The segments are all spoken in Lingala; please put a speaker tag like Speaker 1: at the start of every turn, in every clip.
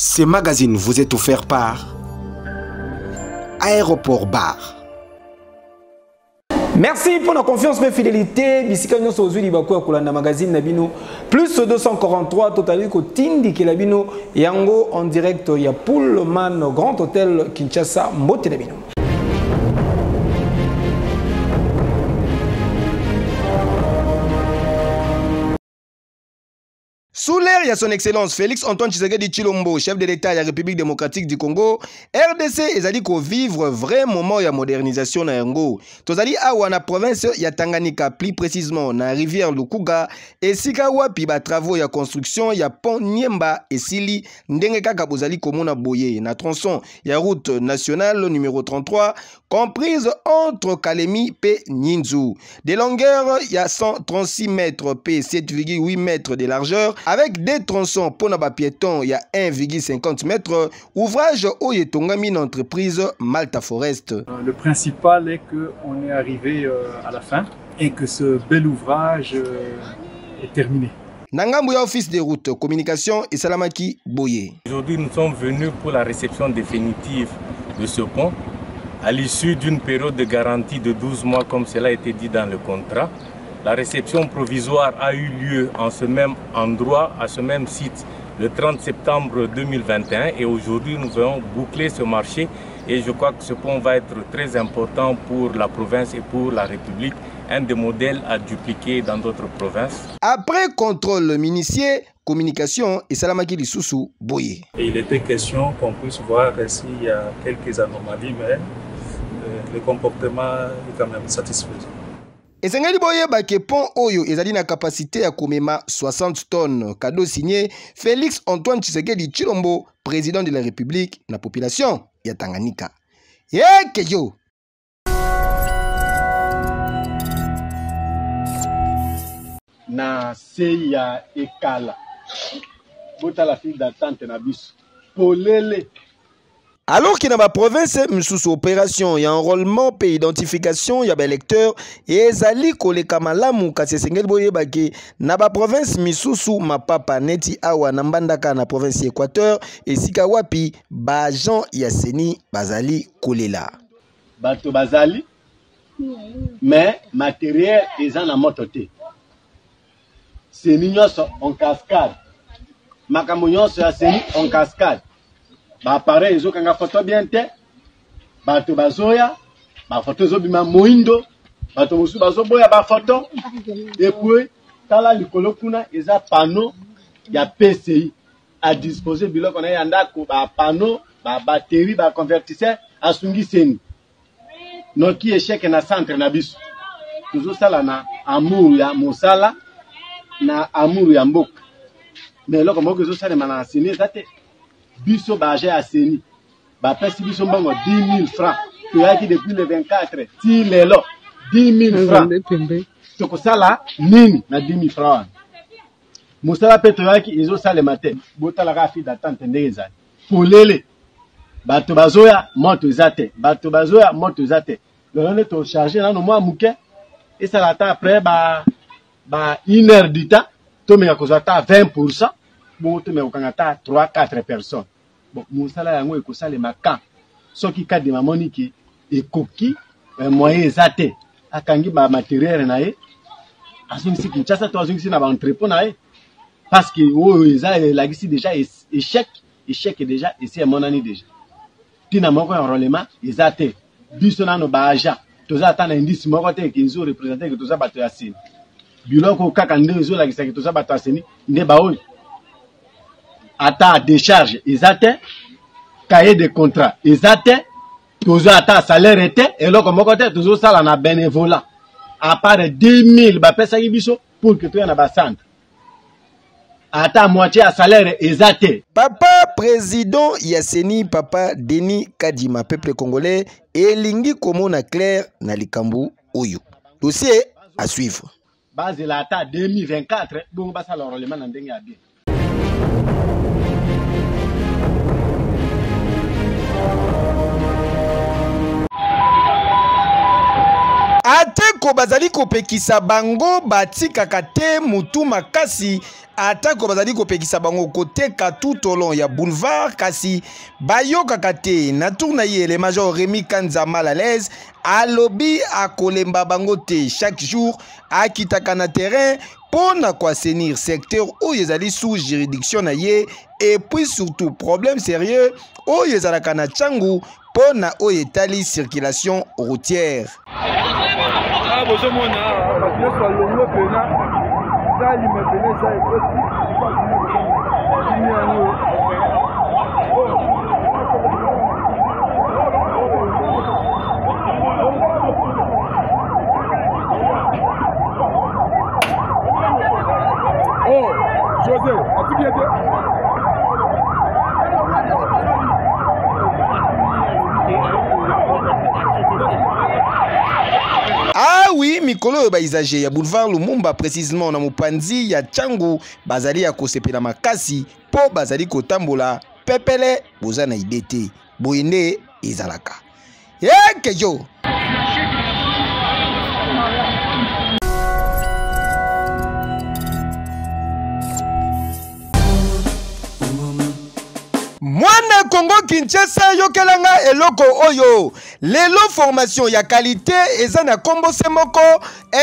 Speaker 1: Ce magazine vous est offert par Aéroport Bar.
Speaker 2: Merci pour la confiance et fidélité. Bisika nyonso ozwi libako ya kolanda magazine Nabino plus 243 total ko tindi ke Nabino yango en direct ya Pullman Grand Hôtel Kinshasa Mbote Nabino.
Speaker 3: Sous l'ère, il y a son excellence Félix Antoine Tshisekedi Tshilombo, chef de l'État de la République démocratique du Congo, RDC ezali ko vivre vrai moment ya modernisation na yango. Tozali awa na province ya Tanganyika, plus précisément na rivière Lukuga, esika wapi ba travaux ya construction ya pont Niemba esili ndenge kaka bozali komona boye na tronçon ya route nationale numéro 33 comprise entre Kalemi et Ninzu. De longueur, il y a 136 mètres et 7,8 mètres de largeur. Avec des tronçons pour les piétons, il y a 1,50 mètres. Ouvrage où est une entreprise Malta Forest.
Speaker 4: Le principal est qu'on est arrivé à la fin et que ce bel ouvrage est terminé.
Speaker 3: Nangambouya Office des routes, communication et Salamaki Boye.
Speaker 5: Aujourd'hui, nous sommes venus pour la réception définitive de ce pont. À l'issue d'une période de garantie de 12 mois, comme cela a été dit dans le contrat, la réception provisoire a eu lieu en ce même endroit, à ce même site, le 30 septembre 2021. Et aujourd'hui, nous allons boucler ce marché. Et je crois que ce pont va être très important pour la province et pour la République. Un des modèles à dupliquer dans d'autres provinces.
Speaker 3: Après contrôle ministériel, communication et Salamaki Lissoussou Boye.
Speaker 4: Et il était question qu'on puisse voir s'il y a quelques anomalies, mais le comportement est quand même satisfaisant.
Speaker 3: Et Sengeli Boye Bake Pont Oyo ezali na capacité à komema 60 tonnes. Cadeau signé Félix Antoine Tshisekedi Tshilombo, président de la République, na population ya Tanganyika. Keyo.
Speaker 6: Na seya ekala. Bota la file d'attente na biso. Polele.
Speaker 3: Alors qu'il y a ma province, sous opération, il y a enrôlement, et identification, il y a des électeurs, et Zali koleka malamu kasi sengel boye bake na ba province misusu ma papa neti awa na mbandaka na province Équateur et sika wapi ba Jean Yaseni bazali kolela.
Speaker 6: Bato bazali mais matériel eza na moto te. Seni nyonso en cascade. Makambo nyonso ya seni en cascade. Ba appareil ezo kanga photo bien te. Bato bazoya, ba photo ezo bima moindo, bato mosu bazo boya ba photo. Et puis tala likolo kuna eza panneau ya PCI à disposer biloko na yanda ko ba panneau, ba batterie, ba convertisseur asungi seni. Noki échec na centre na biso. Tuzo sala na amour ya mosala na amour ya mboka. Mais loko moko ezo sala na seni zate. Biso baje à Seni. Ba pesi biso mbongo 10 000 francs. Tu as qui depuis le 24 ti lelo 10 000 francs. Toko sala nini na 10 000 francs. Musala peto yaki izo sale matin. Bota la rafi d'attente ndeza. Polele. Bato bazoya moto zate. Bato bazoya moto zate. Le on est chargé na no mois muke. Et ça l'attend après ba 1 heure du temps. To me yakozata 20%. Bon, tu me okangata 3-4 personnes. Bon, musala yango ekosala makan. Soki ka de mamoni ki ekoki moyen zate. Akangi ba matériel na ye. Azongisi Kinshasa to azongisi na ba entrepôt na ye. Parce que o eza la gisi déjà échec est déjà ici à mon année déjà. Tina moko enrôlement ezate. Biso na no ba agent. Toza atana indice moko te ki nzo représenter que toza bato ya sini. Biloko kaka ndezo la gisa ki toza bato ya sini nde ba oyo. Ata décharge ezate, cahier de contrat ezate, tozo ata salaire était et là comme côté tozo sala na bénévolat. À part 10 000 ba pesa biso pour que tu na ba centre. Ata moitié à salaire ezate.
Speaker 3: Papa président Yaseni papa Denis Kadima peuple congolais et lingi komona clair na likambu oyo. Dossier à suivre.
Speaker 6: Base la ata 2024 bon ba sala enrôlement na ndenge ya bien.
Speaker 3: Ate bandeko bazali kopekisa bango batikaka te mutu makasi atako bazali kopekisa bango koteka tout au long ya boulevard kasi bayokaka te na tourna ye le major Rémi Kanza mal à l'aise alobi akolemba bango te chaque jour akitaka na terrain pona kwa assainir secteur oyo ezali sous juridiction na ye et puis surtout problème sérieux oyo ezalaka na Tchangu pona oyo etali circulation routière.
Speaker 7: Oh, José, as-tu bien été?
Speaker 3: Ah oui, mikolo ba isagé ya boulevard Lumumba précisément na mopanzi ya Tchangu bazali ya kosepela makasi po bazali kotambola pepele boza na idete boyende ezalaka. Kejo Mwana Congo Kinshasa yokelanga eloko oyo lelo formation ya qualité ezana kombo semoko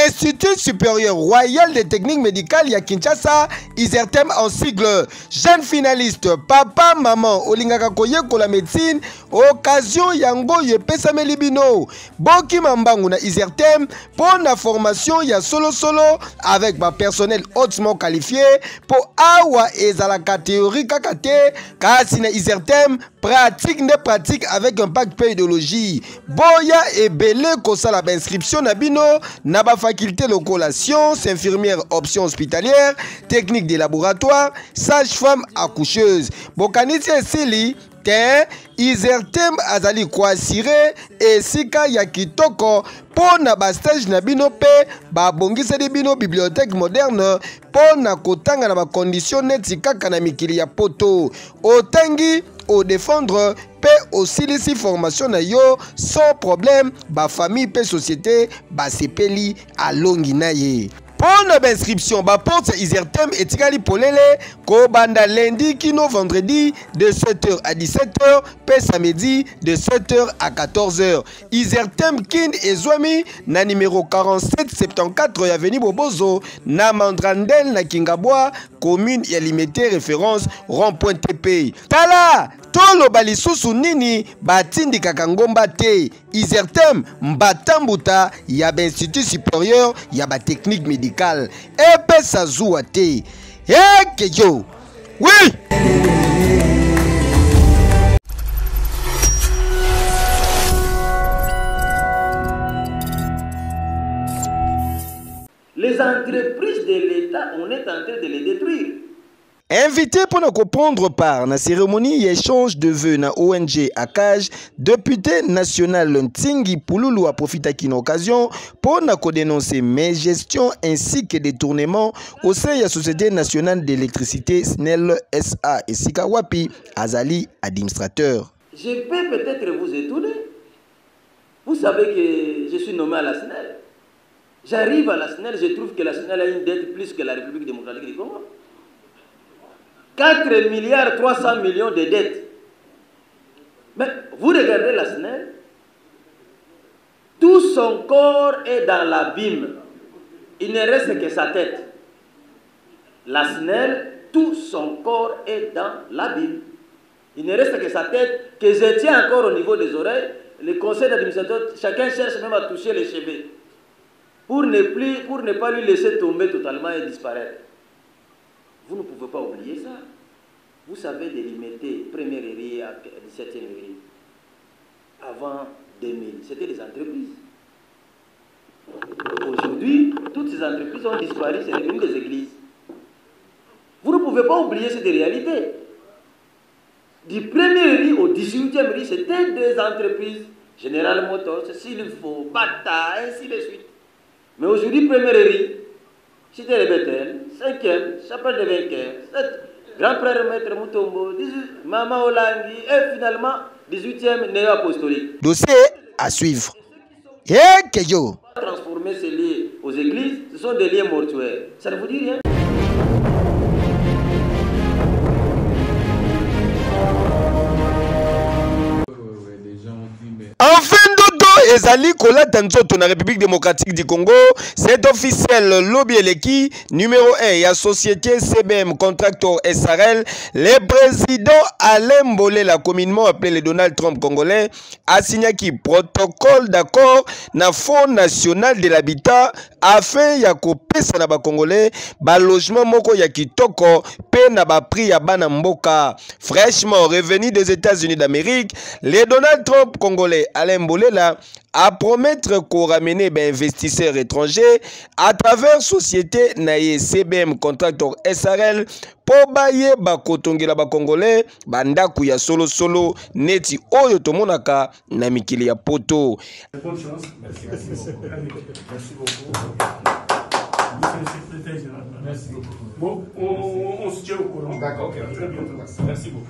Speaker 3: Institut supérieur royal de techniques médicales ya Kinshasa ISERTEM en sigle. Jeune finaliste papa maman olingaka koyekola médecine occasion yango yepesameli bino boki mambangu na ISERTEM pour la formation ya solo avec ba personnel hautement qualifié pour awa ezalaka théorie kakate kasi na ISERTEM pratique ne pratique avec un pack pédologie boya et belé kosala ba inscription na bino na ba faculté lokola sciences infirmière option hospitalière technique de laboratoire sage-femme accoucheuse bokanisi esili te ISERTEM azali kwa assuré esika ya kitoko pona ba stage na bino pe ba bongiseli bino bibliothèque moderne pona kotanga na ba condition neti kaka na mikili ya poto otangi au défendre pe aussi les formation na yo sans problème ba famille pe société ba sepeli alongi na ye. Pour l'inscription, ba porte ISERTEM et Tigali Polele, Kobanda lundi kino vendredi de 7h à 17h, pe samedi de 7h à 14h. ISERTEM Kin et Zwami na numéro 4774 avenue Bobozo, na Mandrandel na Kingabwa, commune et limité référence rond-point TP. Tala tolo balisusu nini batindi kakangomba te ISERTEM mbatambuta ya ba institut supérieur ya ba technique médicale epe sazuwa te kejo oui.
Speaker 8: Les entreprises de l'État, on est en train de les détruire.
Speaker 3: Invité pour nous comprendre par la cérémonie échange de vœux na ONG ACAJ, député national Ntingi Pouloulou a profité d'une occasion pour nous dénoncer mes gestions ainsi que détournements au sein de la Société nationale d'électricité SNEL SA et Sikawapi Azali administrateur.
Speaker 8: Je peux peut-être vous étonner. Vous savez que je suis nommé à la SNEL. J'arrive à la SNEL, je trouve que la SNEL a une dette plus que la République démocratique du Congo. 4 milliards 300 millions de dettes. Mais vous regardez la SNEL, tout son corps est dans l'abîme. Il ne reste que sa tête. La SNEL, tout son corps est dans l'abîme. Il ne reste que sa tête, que je tiens encore au niveau des oreilles. Le conseil d'administration, chacun cherche même à toucher les cheveux. Pour ne pas lui laisser tomber totalement et disparaître. Vous ne pouvez pas oublier ça. Vous savez délimiter première série à 17e série. Avant 2000, c'était des entreprises. Aujourd'hui, toutes ces entreprises ont disparu, c'est devenu des églises. Vous ne pouvez pas oublier cette réalité. Du premier riz au 18e riz, c'était des entreprises. General Motors, s'il faut, Bata, ainsi de suite. Mais aujourd'hui, premier riz, Cité de Bethel, 5e, Chapelle de Vainqueur, 7, Grand-Frère Maître Mutombo, 18, Maman Olangi, et finalement, 18e, néo-apostolique.
Speaker 3: Dossier à suivre. Kejo.
Speaker 8: Transformer transformer ces lieux aux églises, ce sont des lieux mortuaires. Ça ne vous dit rien?
Speaker 3: Enfin, Dodo ezali kolata nzoto na République démocratique du Congo. C'est officiel. Lobby Eleki, numéro 1, il y a société CBM Contractor SRL. Le président Alain Mbolé, la communément appelé le Donald Trump congolais, a signé qui protocole d'accord na Fonds national de l'habitat afin ya kopesa na ba Congolais ba logement moko ya kitoko pe na ba prix ya bana mboka. Fraîchement revenu des États-Unis d'Amérique, le Donald Trump congolais Alain Mbolé là à promettre qu'on ramène ben investisseurs étrangers à travers société naye CBM Contractor SRL pour bailler ba kotongela ba Congolais bandaku ya solo solo neti oyo tomonaka na mikili ya poto.
Speaker 4: Bonne chance. Merci beaucoup. Merci beaucoup. Merci beaucoup. Bon, on se tient au courant. D'accord, ok. Très bientôt. Merci beaucoup.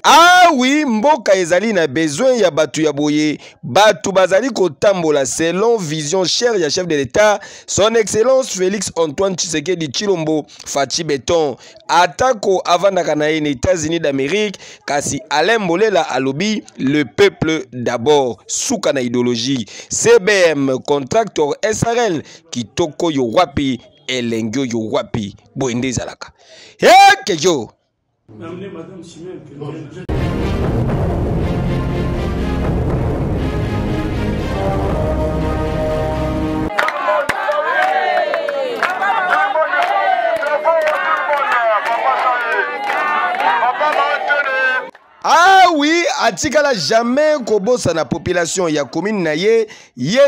Speaker 3: Ah oui, mboka ezali na besoin ya batu ya boye, batu bazali kotambola selon vision chère ya chef de l'État, son excellence Félix Antoine Tshisekedi Tshilombo Fachi Beton. Atako avandaka na les États-Unis d'Amérique, kasi Alain Mbolela alobi le peuple d'abord, souka na idéologie. CBM Contractor SRL kitoko yo wapi elengyo yo wapi boende zalaka. Heke yo.
Speaker 4: Amenez Madame Chimène.
Speaker 3: Ah oui, atikala jamais kobosa na population ya commune na ye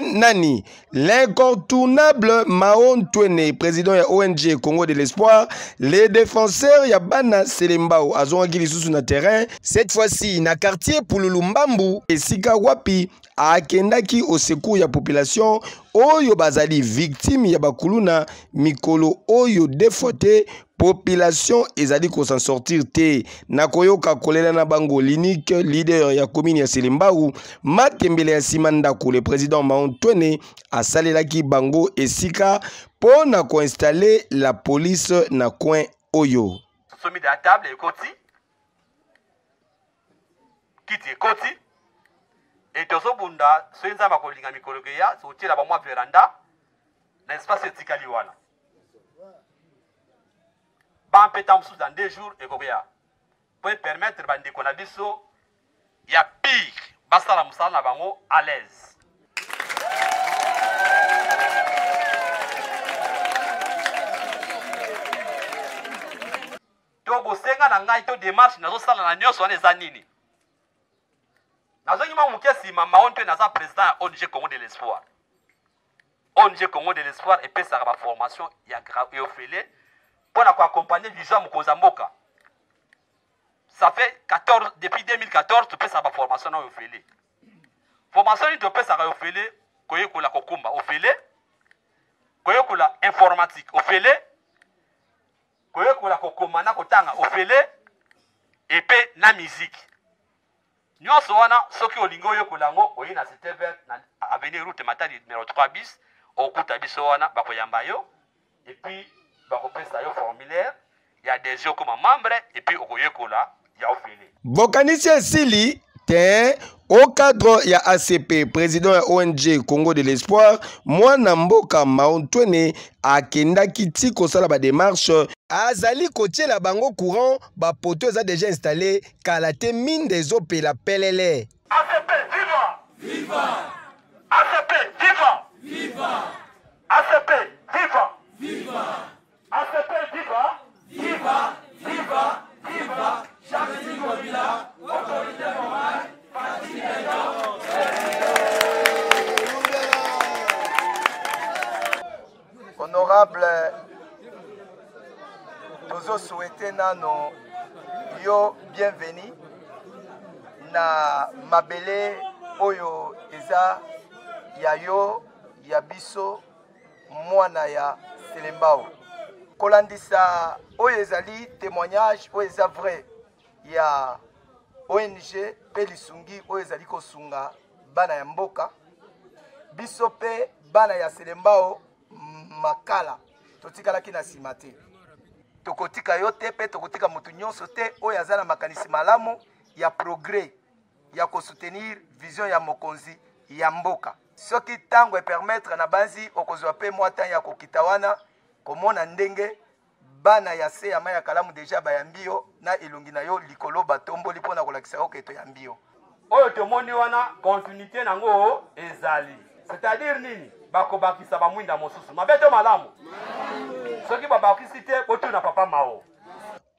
Speaker 3: nani. L'incontournable Mahon Twene, président ya ONG Congo de l'Espoir, les défenseurs ya bana Selembao azongaki lisusu na terrain, cette fois-ci na quartier Pululumbambu esika wapi akendaki au secours ya population oyo bazali victime ya bakuluna mikolo oyo defote. Population ezali ko s'en sortir te nakoyoka kolela na bango l'unique leader ya commune ya Selembao Matembele ya Simandako le président Mahon Twene asalelaki bango esika po na ko installer la police na coin oyo.
Speaker 9: Somi de la table ekoti kiti ekoti et tozo bunda soinza makolinga mikolo ya so tira ba mwa veranda na espace etikali wana. En pétant sous dans 2 jours et combien pour permettre bandi qu'on a biso ya pire basta la musala na bango à l'aise. To bosenga na ngai to démarche nazo sala na nyoso wana eza nini nazo nyima mukesi mama onto na za président ya ONG Congo de l'Espoir. ONG Congo de l'Espoir et pesa ba formation ya ofele pour accompagner les gens au Zamboka. Ça fait 14, depuis 2014, tu peux savoir formation au Félé. Formation, tu peux savoir au Félé, koye la kokumba au Félé, koye la informatique au Félé, koye la kokomana kotanga au Félé, et puis la musique. Nous sommes soki olingo yo lango oyi na Steven na avenue route matadi numéro 3 bis au kutabiso wana bakoyamba yo et puis bakopesa yo formulaire il y a des gens comme membre et puis okoyekola ya ofele
Speaker 3: bokanisi esili te au cadre ya ACP président ya ONG Congo de l'Espoir mwana mboka Mahon Twene akendaki ti kosala ba démarche azali kotiela bango courant ba poto eza déjà installé kala te mine des opela pelele.
Speaker 9: ACP viva viva ACP viva viva ACP viva viva ACP viva viva viva viva Jacques Kabila autorité morale parti
Speaker 10: honorable nous souhaitons nano yo bienvenue na mabele oyo eza ya yo ya biso mwana ya Selembao kolandisa oyo ezali témoignage oyo eza vrai ya ONG pe lisungi oyo ezali kosunga bana ya mboka biso pe bana ya Selembao makala totikalaki na nsima te. Tokotika yo te mpe tokotika motu nyonso te oyo aza na makanisi malamu ya progrès ya kosoutenir vision ya mokonzi ya mboka. Soki ntango epermettre na banzi okozwa mpe mwa ntan ya kokita wana komona ndenge bana ya se ya mai ya kalamu deja bayambi yo na elongi na yo likolo batomboli mpona kolakisa yo keto yambi yo.
Speaker 9: Oyo tomoni wana continuité nango ezali. C'est-à-dire nini? Bakobakisa bamwinda mosusu. Mabeto malamu. Soki babakisi te botuna papa mao.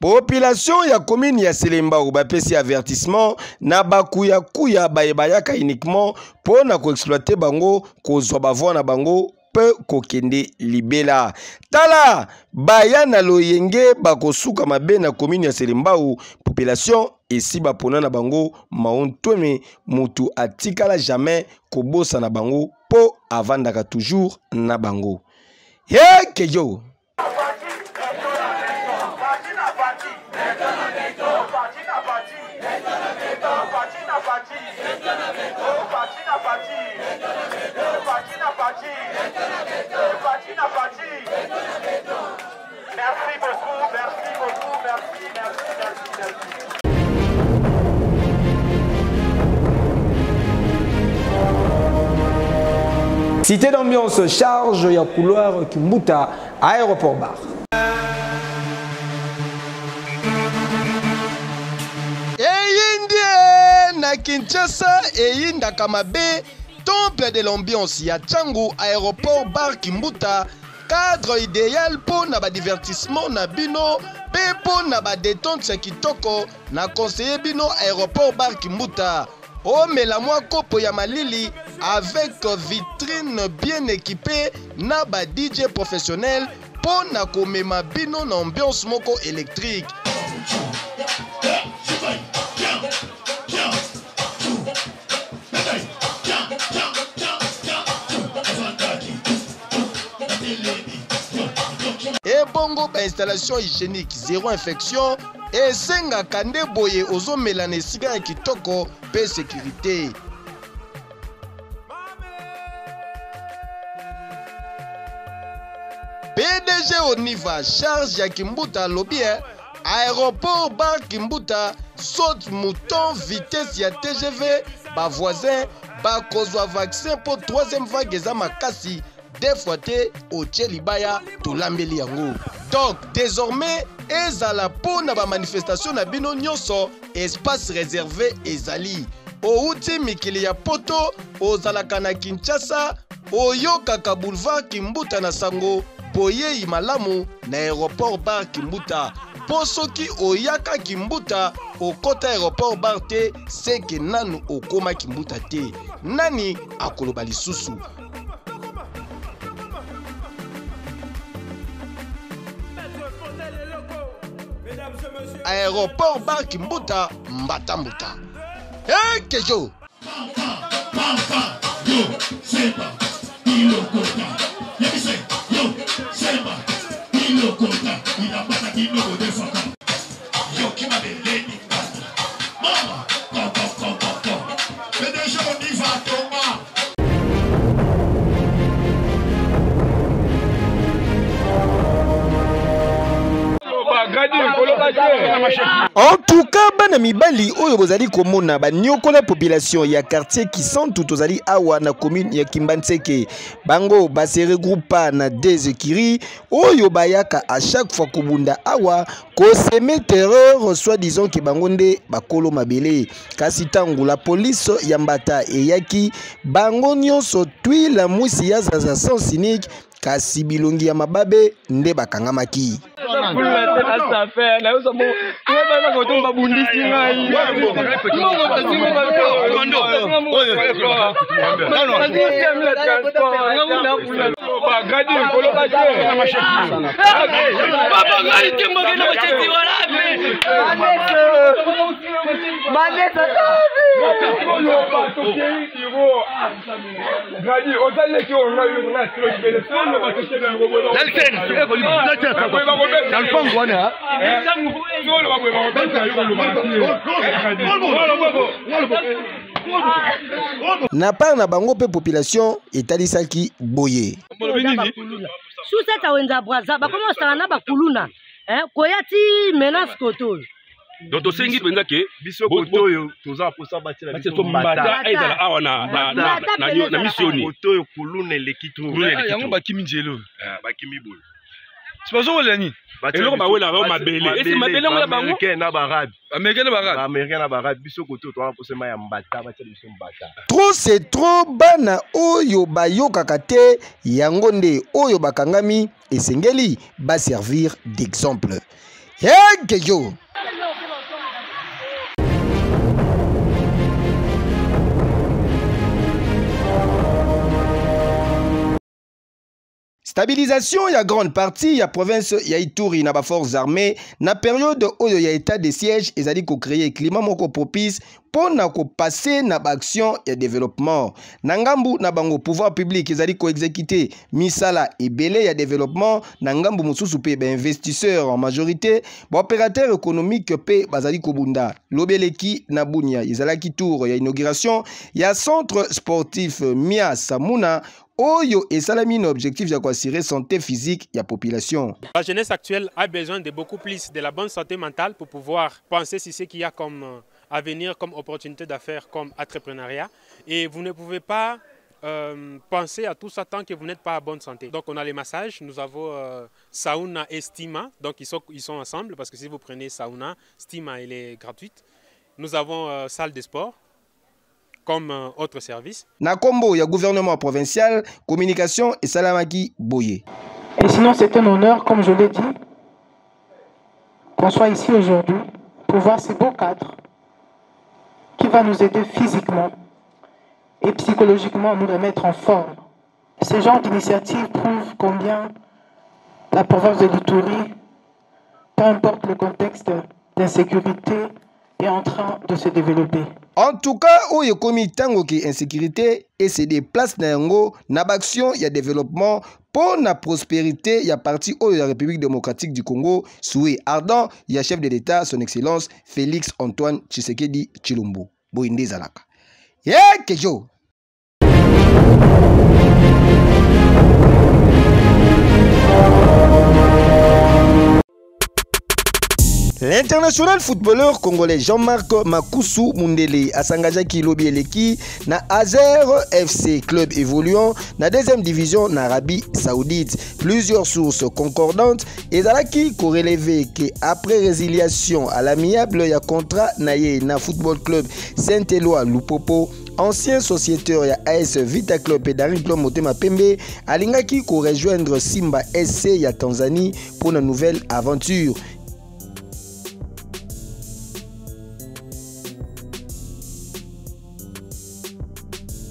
Speaker 3: Population ya commune ya Selembao bapesi avertissement na bakuya kuya bayebayaka uniquement pona ko exploiter bango kozwa bavoi na bango pe kokende libela. Tala baya na loyenge bakosuka mabe na commune ya Selembao population esi bapona na bango maontweme mutu atikala jamais kobosa na bango po avandaka toujours na bango. He kejo
Speaker 9: Merci beaucoup, merci.
Speaker 2: Cité d'ambiance charge ya couloir Kimbuta aéroport bar.
Speaker 3: Eyindie na Kinshasa eyindaka mabe temple de l'ambiance ya Tchangu aéroport bar Kimbuta cadre idéal pour na ba divertissement na bino pe pour na ba détente kitoko na conseiller bino aéroport bar Kimbuta. Oh mais la moi kopo ya malili avec vitrine bien équipée na ba DJ professionnel pour na komema bino na ambiance moko électrique. Et bongo ba installation hygiénique zéro infection et senga kande boye ozo melane siga ya kitoko pe sécurité. PDG Oniva charge ya Kimbuta lobby aéroport bar Kimbuta saute mouton vitesse ya TGV ba voisin ba kozwa vaccin pour troisième vague eza makasi deux fois te otie libaya tolambeli yango. Donc désormais ezala pona ba manifestation na bino nyonso espace réservé ezali. Outi mikili ya poto ozalaka na Kinshasa oyokaka boulevard Kimbuta na sango boye malamu na aéroport bar Kimbuta. Posoki oyaka Kimbuta okota aéroport bar te seke nanu okoma Kimbuta te. Nani akoloba lisusu? Aéroport bar Kimbuta Mbatambuta. Hey Kejo. En tout cas, bana mibali oyo bozali komona ba nyokola population ya quartier qui sont tout ozali awa na commune ya Kimbanseke. Bango ba se regroupa na des ekiri oyo bayaka à chaque fois kobunda awa ko seme terreur soi-disant ki bangonde bakolo mabele. Kasi tangu la police ya Mbata eyaki bango nyonso tui la mwisi ya zaza sans cynique kasi bilongi ya mababe nde bakangamaki. Na part na bango pe population etalisaki boye.
Speaker 11: Sous cette wenza braza ba comment ça na ba kuluna koyati menace koto.
Speaker 7: Donc to sengi penza ke
Speaker 6: biso koto yo toza posa batela
Speaker 7: biso mbata ezala awa na missioni
Speaker 6: koto yo kuluna lekitro
Speaker 7: yango bakimi njelo
Speaker 6: bakimi boye.
Speaker 7: Sipazo wala ni eloko bawela ba mabele esi mabele ngola bango
Speaker 6: na barabe
Speaker 7: américain
Speaker 6: na barabe biso koto to posa ma ya mbata batela biso mbata.
Speaker 3: Trop c'est trop bana oyo bayokaka te yango nde oyo bakangami esengeli ba servir d'exemple. Yo stabilisation ya grande partie ya province ya Ituri na ba forces armées na période oyo ya état de siège ezali ko créer climat moko propice pour na ko passer na ba action ya développement na ngambu na bango pouvoir public ezali ko exécuter misala ebele ya développement na ngambu mususu pe ba investisseurs en majorité ba opérateurs économiques pe bazali ko bunda lobeleki na Bunia ezalaki tour ya inauguration ya centre sportif Mia Samuna Oyo et Salamine objectif de assurer santé physique de la population.
Speaker 12: La jeunesse actuelle a besoin de beaucoup plus de la bonne santé mentale pour pouvoir penser sur ce qu'il y a comme avenir, comme opportunité d'affaires, comme entrepreneuriat. Et vous ne pouvez pas penser à tout ça tant que vous n'êtes pas à bonne santé. Donc on a les massages, nous avons Sauna et Stima, donc ils sont ensemble parce que si vous prenez Sauna, Stima elle est gratuite. Nous avons salle de sport comme autre service.
Speaker 3: Na combo, il y a gouvernement provincial, communication et Salamaki Boye.
Speaker 13: Et sinon, c'est un honneur, comme je l'ai dit, qu'on soit ici aujourd'hui pour voir ces beaux cadres qui va nous aider physiquement et psychologiquement à nous remettre en forme. Ce genre d'initiative prouve combien la province de l'Ituri, peu importe le contexte d'insécurité, est en train de se développer.
Speaker 3: En tout cas, où il y a commis tango qui insécurité et c'est des places n'ango n'action il y a développement pour la prospérité il y a parti où la République démocratique du Congo souhait ardent il y a chef de l'État son excellence Félix Antoine Tshisekedi Tshilombo Boinde Zalaka. Kejo. L'international footballeur congolais Jean-Marc Makusu Mundele asangajaki lobi eleki na Azer FC club évoluant na deuxième division na Arabie Saoudite. Plusieurs sources concordantes ezalaki ko relever que après résiliation à l'amiable ya contrat na ye na football club Saint-Éloi Lupopo, ancien sociétaire ya AS Vita Club et Daring Club Motema Pembe alingaki ko rejoindre Simba SC ya Tanzanie pour une nouvelle aventure.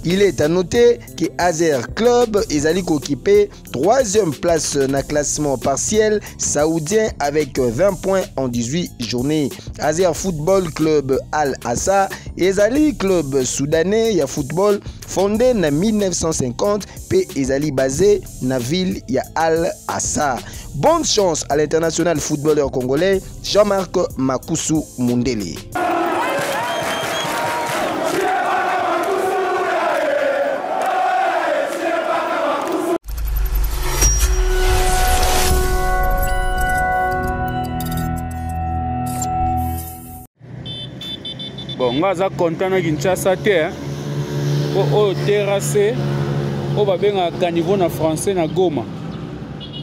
Speaker 3: Il est à noter que Azer Club est occupé 3e place dans le classement partiel saoudien avec 20 points en 18 journées. Azer Football Club Al-Assa est club soudanais de football fondé en 1950 et est basé dans la ville de Al-Assa. Bonne chance à l'international footballeur congolais Jean-Marc Makusu Mundele.
Speaker 14: Bon, nga za content na Kinshasa te o terrassé o ba benga caniveau na français na Goma.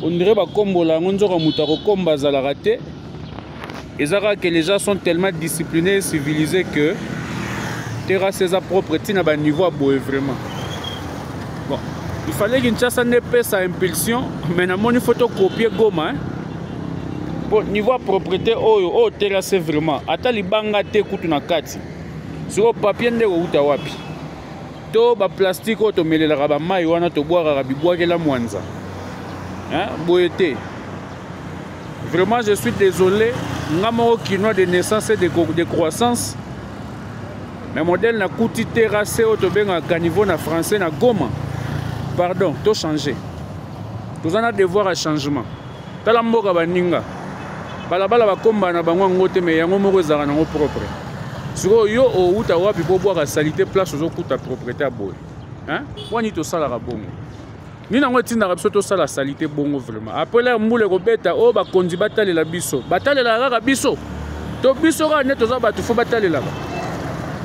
Speaker 14: On dirait ba kombola ngonzo muta ko komba za la raté. Ezaka que les gens sont tellement disciplinés et civilisés que terrassé sa propre tina ba niveau boy vraiment. Bon, il fallait Kinshasa ne pas sa impulsion, mais na moni photo copier Goma hein. Bon, niveau propriété o terrassé vraiment ata libanga te kutu na kati sur papier ndeko uta wapi to ba plastique o to melela ba mai wana to boira bibwakela mwanza hein boyete vraiment je suis désolé ngamo kinois de naissance et de croissance mais modèle na kuti terrassé o to benga caniveau na français na Goma pardon to changer tous en a devoir à changement tala mboka baninga balabala bakomba na bango ngote me yango moko ezaka nango propre siko yo outa wapi po boire salité place ozo kuta propriété boy hein wani to sala ka bongo ni nango tinda biso to sala salité bongo vraiment après la mbule ko beta o ba konzi batalela biso kaka biso to biso ka neto za batu fo batalela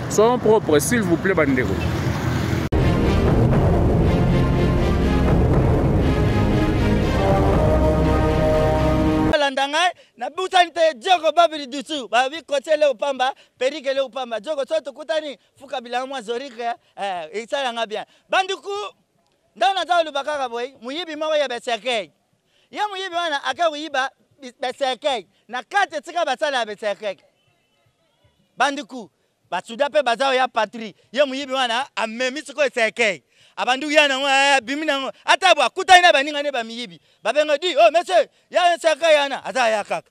Speaker 14: soyons propres s'il vous plaît bandeko.
Speaker 15: Ndangai na butanite jogo babili dusu babi kotele upamba perikele upamba jogo soto kutani fuka bila mwa zorike isala nga bien banduku ndana za lubakaka boy muyibi mawe ya beseke ya muyibi wana akawiba beseke na kate tika batala beseke banduku basuda pe bazao ya patrie ya muyibi wana amemi siko beseke abandu yana ngwa bimina ngwa atabwa kutaina baninga ne bamiyibi babenga di oh monsieur ya saka yana azaya kaka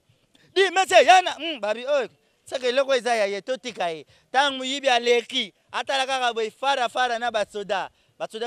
Speaker 15: di monsieur yana babi oh saka loko izaya yetotika e tang muyibi aleki atala kaka boy fara na basoda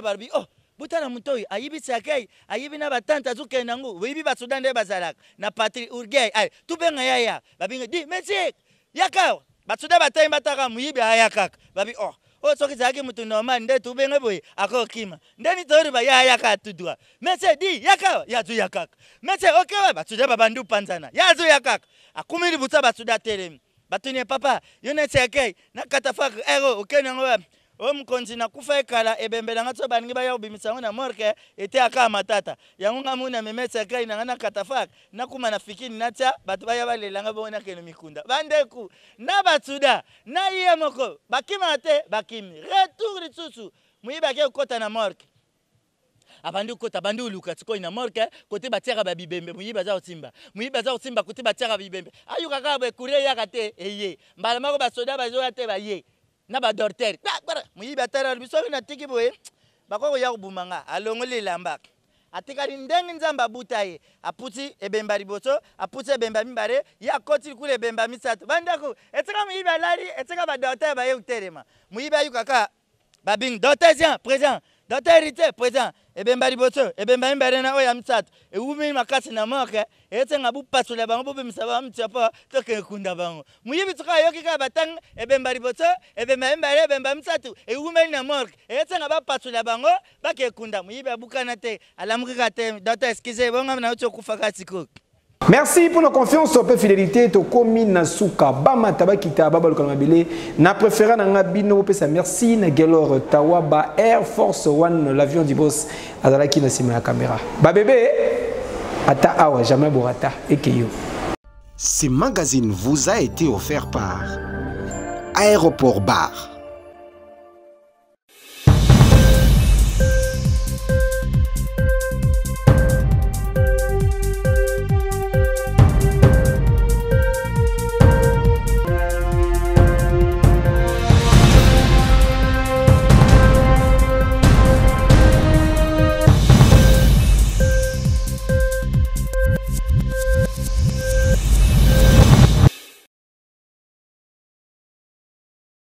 Speaker 15: babi oh butana mutoi ayibi saka ayibi na batanta zukenda ngu wibi basoda nde bazalaka na patrie urgey ay tubenga yaya babinga di monsieur yaka basoda batai bataka muyibi ayakaka babi oh o soki zaki mutu normal nde tubenge boy ako kima ndeni tori ba ya yaka tudwa mese di yaka ya zu yaka mese okewa batuja babandu panzana ya zu yaka akumiri buta batuda terem batune papa yone seke na katafak ero okena ngwa o mkonzi na kufa ekala ebembela ngato baningi ba ya ubimisa na morke ete aka matata yango ngamuna memese kai na ngana katafak na kuma na fikini nacha batu ba ya balelanga bona keno mikunda bandeku na batuda na iye moko bakima te bakimi retour lisusu muyiba ke kota na morke abandu kota bandu luka tiko ina morke kote batiaka ba bibembe muyiba za otimba kote batiaka bibembe ayuka ka be kure ya kate eye mbala mako basoda bazo ya te ba ye na ba dorter muyiba tara biso na tiki boye bakoko ya kubumanga alongole lamba atika ndenge nzamba butaye aputi ebemba riboso aputi ebemba mimbare ya koti kule ebemba misato bandako etika muyiba lali etika ba dorter ba ye uterema muyiba yukaka babing dorter présent dorter héritier présent ebemba riboso ebemba mimbare na oya misato ewumi makasi na moke etenga bu pasula bango bu misaba mtsapa toke kunda bango muyibi tuka yoki ka batang ebemba riboso ebemba mimbare ebemba misato ewumi na moke etenga ba pasula bango bake kunda muyibi abukana te alamuka te dorter excusez bonga na ucho kufaka siko.
Speaker 2: Merci pour la confiance et la fidélité. Tokomi Nasuka Bama Tabakita Babal Kalmabile na préféré na ngabino pesa merci na Gelor Tawaba Air Force One l'avion du boss azalaki na sima la caméra. Ba bébé ata awa jamais borata ekeyo.
Speaker 1: Ce magazine vous a été offert par Aéroport Bar.